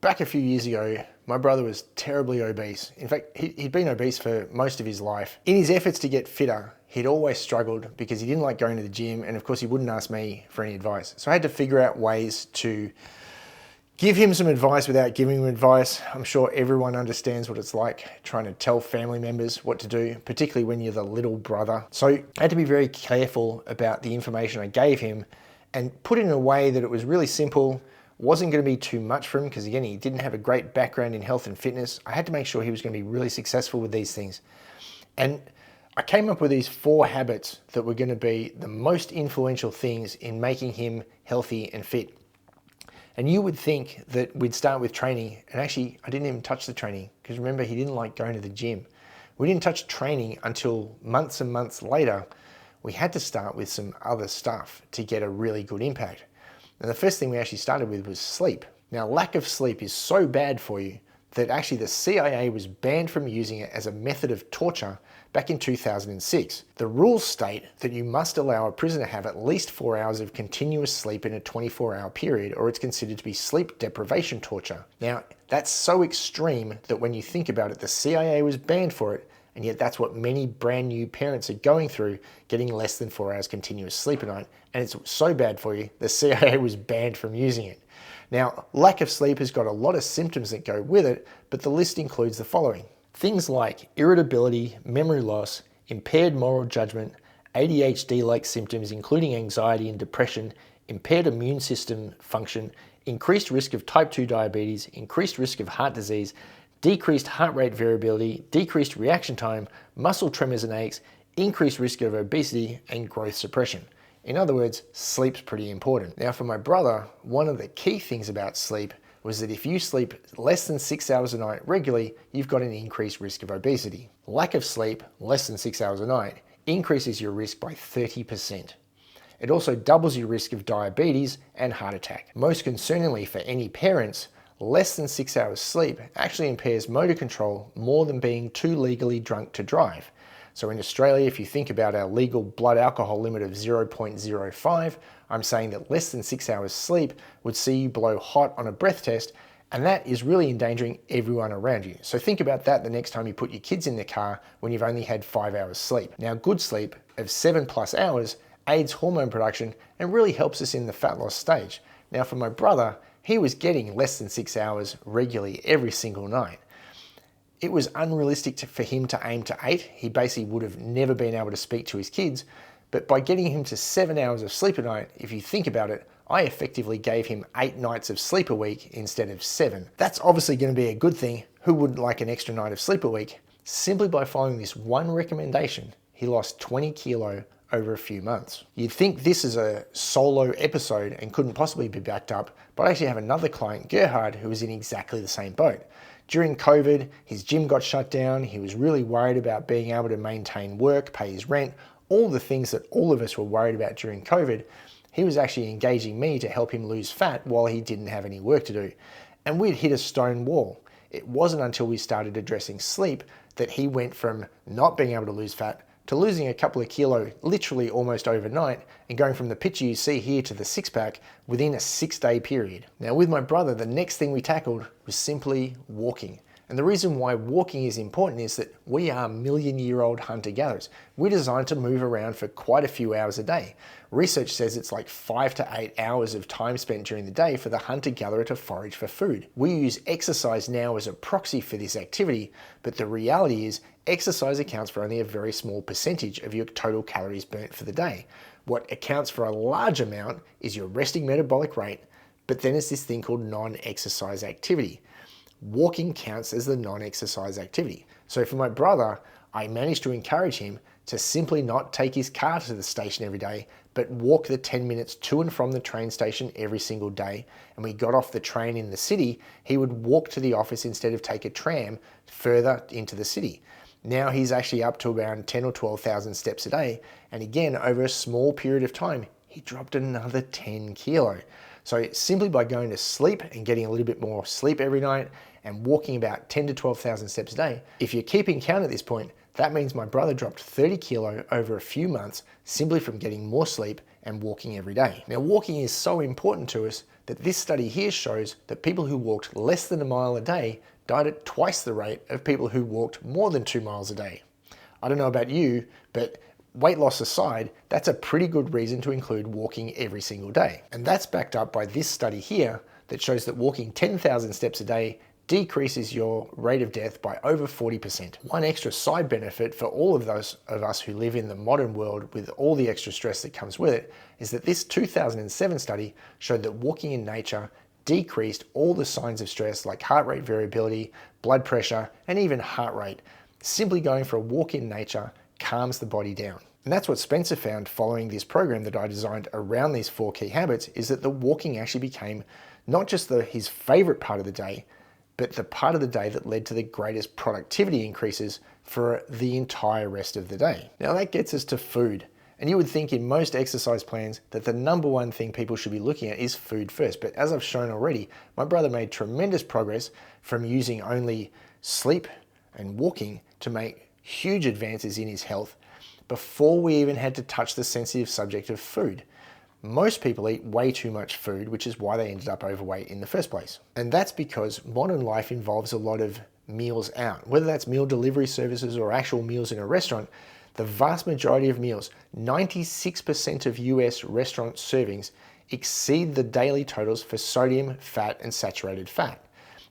Back a few years ago, my brother was terribly obese. In fact, he'd been obese for most of his life. In his efforts to get fitter, he'd always struggled because he didn't like going to the gym, and of course he wouldn't ask me for any advice. So I had to figure out ways to give him some advice without giving him advice. I'm sure everyone understands what it's like trying to tell family members what to do, particularly when you're the little brother. So I had to be very careful about the information I gave him and put it in a way that it was really simple, wasn't going to be too much for him because again, he didn't have a great background in health and fitness. I had to make sure he was going to be really successful with these things. And I came up with these 4 habits that were going to be the most influential things in making him healthy and fit. And you would think that we'd start with training, and actually I didn't even touch the training because remember, he didn't like going to the gym. We didn't touch training until months and months later. We had to start with some other stuff to get a really good impact. And the first thing we actually started with was sleep. Now, lack of sleep is so bad for you that actually the CIA was banned from using it as a method of torture back in 2006. The rules state that you must allow a prisoner to have at least 4 hours of continuous sleep in a 24-hour period, or it's considered to be sleep deprivation torture. Now, that's so extreme that when you think about it, the CIA was banned for it, and yet that's what many brand new parents are going through, getting less than 4 hours continuous sleep a night. And it's so bad for you, the CIA was banned from using it. Now, lack of sleep has got a lot of symptoms that go with it, but the list includes the following. Things like irritability, memory loss, impaired moral judgment, ADHD-like symptoms including anxiety and depression, impaired immune system function, increased risk of type 2 diabetes, increased risk of heart disease, decreased heart rate variability, decreased reaction time, muscle tremors and aches, increased risk of obesity, and growth suppression. In other words, sleep's pretty important. Now for my brother, one of the key things about sleep was that if you sleep less than 6 hours a night regularly, you've got an increased risk of obesity. Lack of sleep, less than 6 hours a night, increases your risk by 30%. It also doubles your risk of diabetes and heart attack. Most concerningly for any parents, less than 6 hours sleep actually impairs motor control more than being too legally drunk to drive. So in Australia, if you think about our legal blood alcohol limit of 0.05, I'm saying that less than 6 hours sleep would see you blow hot on a breath test, and that is really endangering everyone around you. So think about that the next time you put your kids in the car when you've only had 5 hours sleep. Now, good sleep of 7+ hours aids hormone production and really helps us in the fat loss stage. Now for my brother, he was getting less than 6 hours regularly every single night. It was unrealistic for him to aim to 8. He basically would have never been able to speak to his kids. But by getting him to 7 hours of sleep a night, if you think about it, I effectively gave him 8 nights of sleep a week instead of 7. That's obviously going to be a good thing. Who wouldn't like an extra night of sleep a week? Simply by following this one recommendation, he lost 20 kilo over a few months. You'd think this is a solo episode and couldn't possibly be backed up, but I actually have another client, Gerhard, who was in exactly the same boat. During COVID, his gym got shut down. He was really worried about being able to maintain work, pay his rent, all the things that all of us were worried about during COVID. He was actually engaging me to help him lose fat while he didn't have any work to do. And we'd hit a stone wall. It wasn't until we started addressing sleep that he went from not being able to lose fat to losing a couple of kilo literally almost overnight and going from the picture you see here to the 6-pack within a 6-day period. Now with my brother, the next thing we tackled was simply walking. And the reason why walking is important is that we are million-year-old hunter-gatherers. We're designed to move around for quite a few hours a day. Research says it's like 5 to 8 hours of time spent during the day for the hunter-gatherer to forage for food. We use exercise now as a proxy for this activity, but the reality is exercise accounts for only a very small percentage of your total calories burnt for the day. What accounts for a large amount is your resting metabolic rate, but then it's this thing called non-exercise activity. Walking counts as the non-exercise activity. So for my brother, I managed to encourage him to simply not take his car to the station every day, but walk the 10 minutes to and from the train station every single day. And we got off the train in the city, he would walk to the office instead of take a tram further into the city. Now he's actually up to around 10 or 12,000 steps a day. And again, over a small period of time, he dropped another 10 kilo. So simply by going to sleep and getting a little bit more sleep every night and walking about 10 to 12,000 steps a day, if you're keeping count at this point, that means my brother dropped 30 kilo over a few months simply from getting more sleep and walking every day. Now, walking is so important to us that this study here shows that people who walked less than a mile a day died at twice the rate of people who walked more than 2 miles a day. I don't know about you, but weight loss aside, that's a pretty good reason to include walking every single day. And that's backed up by this study here that shows that walking 10,000 steps a day decreases your rate of death by over 40%. One extra side benefit for all of those of us who live in the modern world with all the extra stress that comes with it is that this 2007 study showed that walking in nature decreased all the signs of stress like heart rate variability, blood pressure, and even heart rate. Simply going for a walk in nature calms the body down. And that's what Spencer found following this program that I designed around these 4 key habits, is that the walking actually became not just his favorite part of the day, but the part of the day that led to the greatest productivity increases for the entire rest of the day. Now that gets us to food. And you would think in most exercise plans that the number one thing people should be looking at is food first. But as I've shown already, my brother made tremendous progress from using only sleep and walking to make huge advances in his health before we even had to touch the sensitive subject of food. Most people eat way too much food, which is why they ended up overweight in the first place. And that's because modern life involves a lot of meals out. Whether that's meal delivery services or actual meals in a restaurant, the vast majority of meals, 96% of US restaurant servings, exceed the daily totals for sodium, fat, and saturated fat.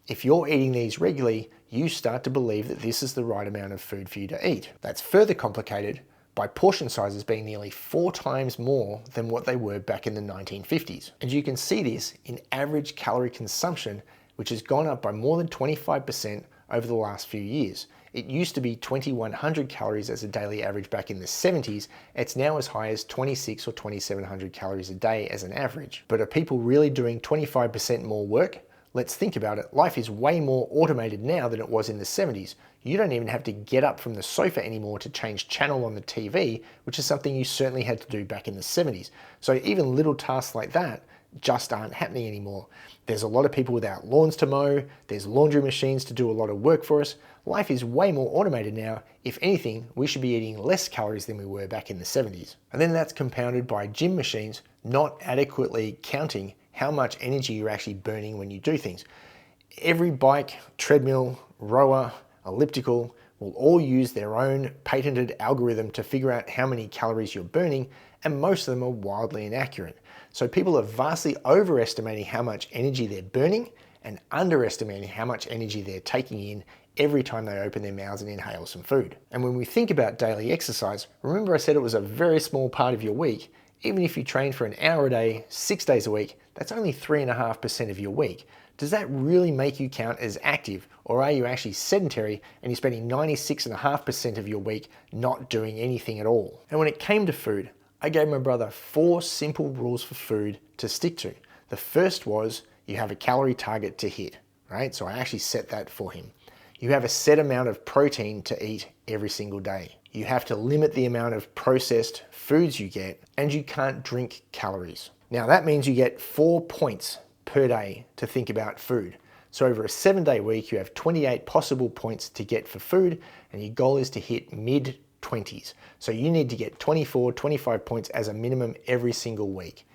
If you're eating these regularly, you start to believe that this is the right amount of food for you to eat. That's further complicated by portion sizes being nearly 4 times more than what they were back in the 1950s. And you can see this in average calorie consumption, which has gone up by more than 25% over the last few years. It used to be 2,100 calories as a daily average back in the 70s. It's now as high as 26 or 2,700 calories a day as an average. But are people really doing 25% more work? Let's think about it. Life is way more automated now than it was in the 70s. You don't even have to get up from the sofa anymore to change channel on the TV, which is something you certainly had to do back in the 70s. So even little tasks like that just aren't happening anymore. There's a lot of people without lawns to mow, there's laundry machines to do a lot of work for us. Life is way more automated now. If anything, we should be eating less calories than we were back in the 70s. And then that's compounded by gym machines not adequately counting how much energy you're actually burning when you do things. Every bike, treadmill, rower, elliptical will all use their own patented algorithm to figure out how many calories you're burning, and most of them are wildly inaccurate. So people are vastly overestimating how much energy they're burning and underestimating how much energy they're taking in every time they open their mouths and inhale some food. And when we think about daily exercise, remember I said it was a very small part of your week. Even if you train for an hour a day, 6 days a week, that's only 3.5% of your week. Does that really make you count as active, or are you actually sedentary and you're spending 96.5% of your week not doing anything at all? And when it came to food, I gave my brother 4 simple rules for food to stick to. The first was you have a calorie target to hit, right? So I actually set that for him. You have a set amount of protein to eat every single day. You have to limit the amount of processed foods you get, and you can't drink calories. Now that means you get 4 points per day to think about food. So over a 7-day week, you have 28 possible points to get for food, and your goal is to hit mid-20s. So you need to get 24, 25 points as a minimum every single week.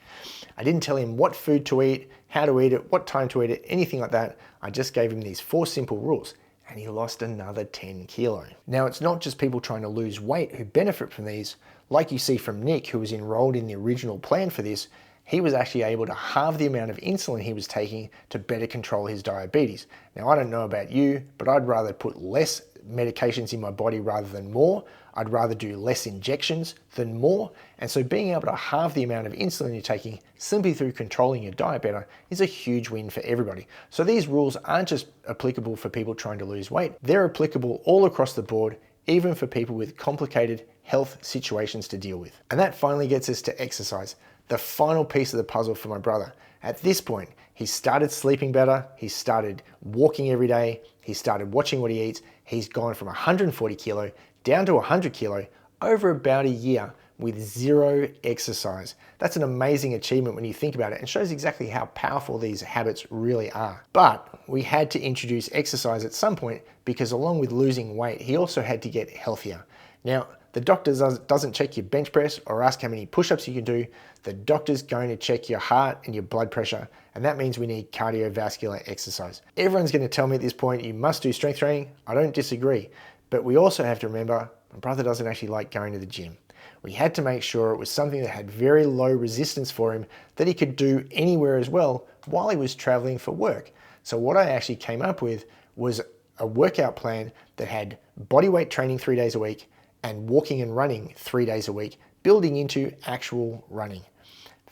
I didn't tell him what food to eat, how to eat it, what time to eat it, anything like that. I just gave him these 4 simple rules, and he lost another 10 kilo. Now it's not just people trying to lose weight who benefit from these. Like you see from Nick, who was enrolled in the original plan for this, he was actually able to halve the amount of insulin he was taking to better control his diabetes. Now I don't know about you, but I'd rather put less medications in my body rather than more. I'd rather do less injections than more. And so being able to halve the amount of insulin you're taking simply through controlling your diet better is a huge win for everybody. So these rules aren't just applicable for people trying to lose weight. They're applicable all across the board, even for people with complicated health situations to deal with. And that finally gets us to exercise, the final piece of the puzzle for my brother. At this point, he started sleeping better, he started walking every day, he started watching what he eats. He's gone from 140 kilo down to 100 kilo over about a year with 0 exercise. That's an amazing achievement when you think about it, and shows exactly how powerful these habits really are. But we had to introduce exercise at some point because along with losing weight, he also had to get healthier. Now, The doctor doesn't check your bench press or ask how many push-ups you can do. The doctor's going to check your heart and your blood pressure, and that means we need cardiovascular exercise. Everyone's going to tell me at this point, you must do strength training. I don't disagree, but we also have to remember, my brother doesn't actually like going to the gym. We had to make sure it was something that had very low resistance for him that he could do anywhere as well while he was traveling for work. So what I actually came up with was a workout plan that had bodyweight training 3 days a week and walking and running 3 days a week, building into actual running.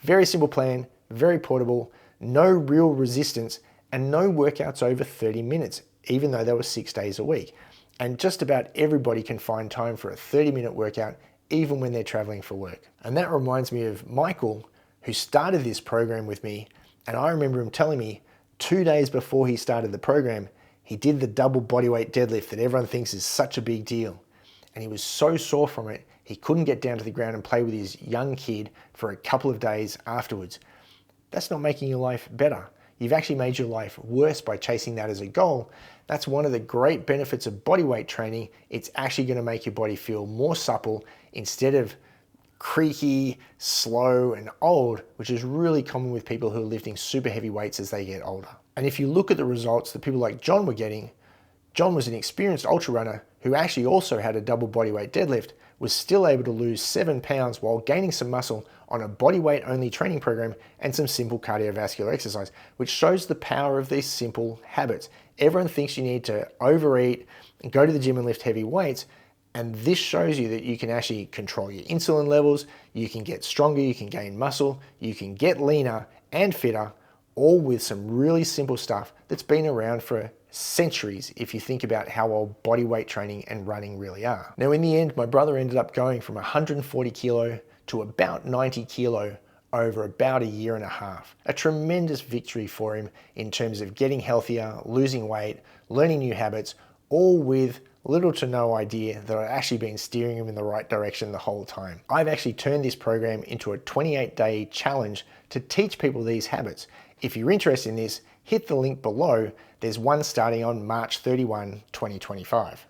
Very simple plan, very portable, no real resistance, and no workouts over 30 minutes, even though they were 6 days a week. And just about everybody can find time for a 30-minute workout, even when they're traveling for work. And that reminds me of Michael, who started this program with me, and I remember him telling me 2 days before he started the program, he did the double bodyweight deadlift that everyone thinks is such a big deal. And he was so sore from it, he couldn't get down to the ground and play with his young kid for a couple of days afterwards. That's not making your life better. You've actually made your life worse by chasing that as a goal. That's one of the great benefits of bodyweight training. It's actually going to make your body feel more supple instead of creaky, slow, and old, which is really common with people who are lifting super heavy weights as they get older. And if you look at the results that people like John were getting, John was an experienced ultra runner who actually also had a double bodyweight deadlift, was still able to lose 7 pounds while gaining some muscle on a bodyweight only training program and some simple cardiovascular exercise, which shows the power of these simple habits. Everyone thinks you need to overeat and go to the gym and lift heavy weights, and this shows you that you can actually control your insulin levels, you can get stronger, you can gain muscle, you can get leaner and fitter, all with some really simple stuff that's been around for centuries if you think about how old bodyweight training and running really are. Now in the end, my brother ended up going from 140 kilo to about 90 kilo over about a year and a half. A tremendous victory for him in terms of getting healthier, losing weight, learning new habits, all with little to no idea that I'd actually been steering him in the right direction the whole time. I've actually turned this program into a 28-day challenge to teach people these habits. If you're interested in this, hit the link below. There's one starting on March 31, 2025.